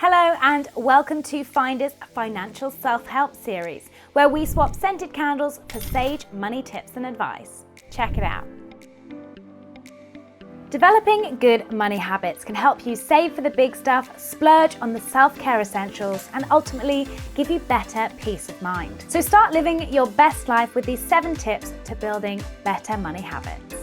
Hello and welcome to Finder's Financial Self-Help series, where we swap scented candles for sage money tips and advice. Check it out. Developing good money habits can help you save for the big stuff, splurge on the self-care essentials, and ultimately give you better peace of mind. So start living your best life with these 7 tips to building better money habits.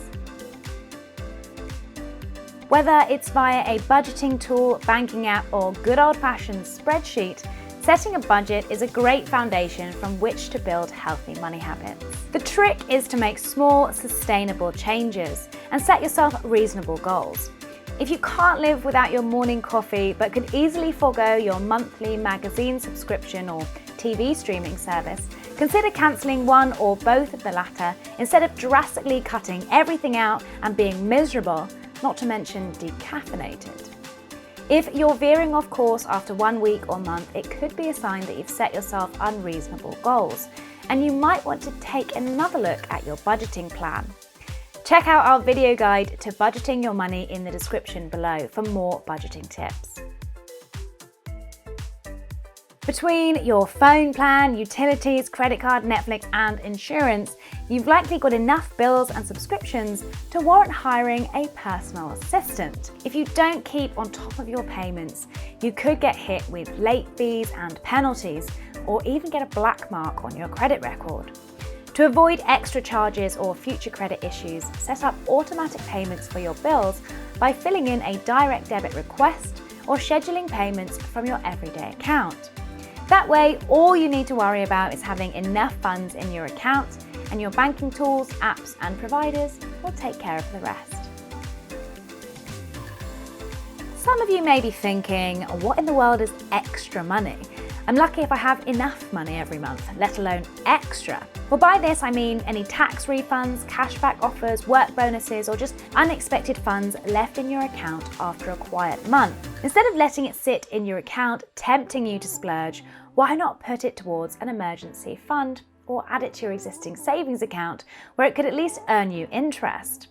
Whether it's via a budgeting tool, banking app, or good old-fashioned spreadsheet, setting a budget is a great foundation from which to build healthy money habits. The trick is to make small, sustainable changes and set yourself reasonable goals. If you can't live without your morning coffee but could easily forego your monthly magazine subscription or TV streaming service, consider cancelling one or both of the latter instead of drastically cutting everything out and being miserable, not to mention decaffeinated. If you're veering off course after 1 week or month, it could be a sign that you've set yourself unreasonable goals, and you might want to take another look at your budgeting plan. Check out our video guide to budgeting your money in the description below for more budgeting tips. Between your phone plan, utilities, credit card, Netflix, and insurance, you've likely got enough bills and subscriptions to warrant hiring a personal assistant. If you don't keep on top of your payments, you could get hit with late fees and penalties, or even get a black mark on your credit record. To avoid extra charges or future credit issues, set up automatic payments for your bills by filling in a direct debit request or scheduling payments from your everyday account. That way, all you need to worry about is having enough funds in your account, and your banking tools, apps, and providers will take care of the rest. Some of you may be thinking, what in the world is extra money? I'm lucky if I have enough money every month, let alone extra. Well, by this I mean any tax refunds, cashback offers, work bonuses, or just unexpected funds left in your account after a quiet month. Instead of letting it sit in your account, tempting you to splurge, why not put it towards an emergency fund or add it to your existing savings account where it could at least earn you interest?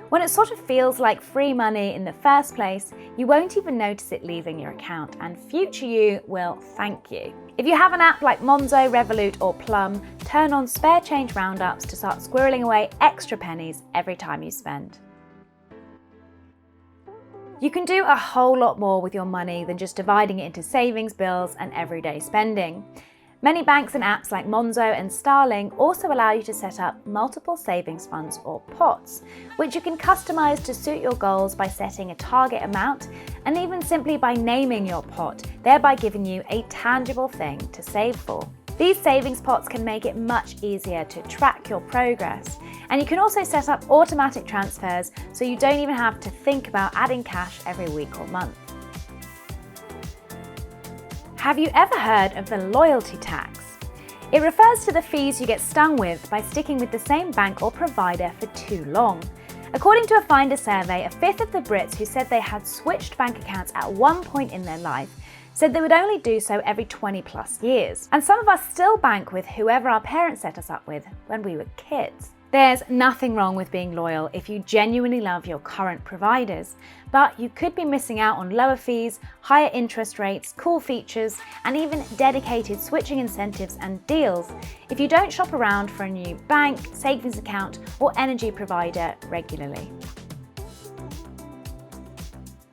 When it sort of feels like free money in the first place, you won't even notice it leaving your account, and future you will thank you. If you have an app like Monzo, Revolut, or Plum, turn on spare change roundups to start squirreling away extra pennies every time you spend. You can do a whole lot more with your money than just dividing it into savings, bills, and everyday spending. Many banks and apps like Monzo and Starling also allow you to set up multiple savings funds or pots, which you can customize to suit your goals by setting a target amount and even simply by naming your pot, thereby giving you a tangible thing to save for. These savings pots can make it much easier to track your progress, and you can also set up automatic transfers so you don't even have to think about adding cash every week or month. Have you ever heard of the loyalty tax? It refers to the fees you get stung with by sticking with the same bank or provider for too long. According to a Finder survey, a fifth of the Brits who said they had switched bank accounts at one point in their life said they would only do so every 20 plus years. And some of us still bank with whoever our parents set us up with when we were kids. There's nothing wrong with being loyal if you genuinely love your current providers, but you could be missing out on lower fees, higher interest rates, cool features, and even dedicated switching incentives and deals if you don't shop around for a new bank, savings account, or energy provider regularly.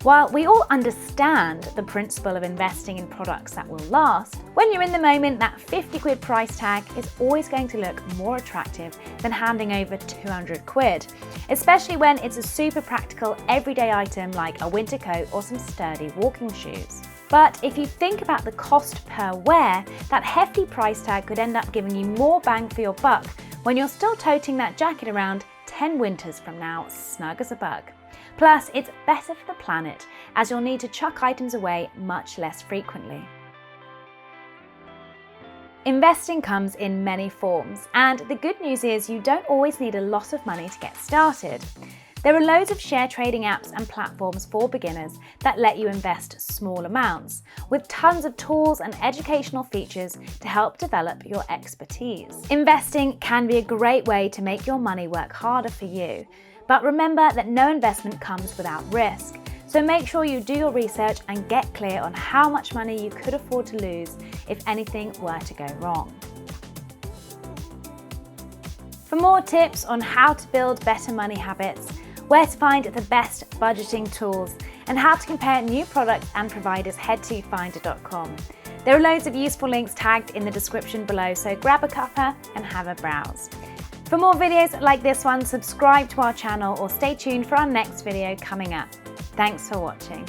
While we all understand the principle of investing in products that will last, when you're in the moment, that 50 quid price tag is always going to look more attractive than handing over 200 quid, especially when it's a super practical everyday item like a winter coat or some sturdy walking shoes. But if you think about the cost per wear, that hefty price tag could end up giving you more bang for your buck when you're still toting that jacket around 10 winters from now, snug as a bug. Plus, it's better for the planet, as you'll need to chuck items away much less frequently. Investing comes in many forms, and the good news is you don't always need a lot of money to get started. There are loads of share trading apps and platforms for beginners that let you invest small amounts, with tons of tools and educational features to help develop your expertise. Investing can be a great way to make your money work harder for you. But remember that no investment comes without risk. So make sure you do your research and get clear on how much money you could afford to lose if anything were to go wrong. For more tips on how to build better money habits, where to find the best budgeting tools, and how to compare new products and providers, head to finder.com. There are loads of useful links tagged in the description below, so grab a cuppa and have a browse. For more videos like this one, subscribe to our channel or stay tuned for our next video coming up. Thanks for watching.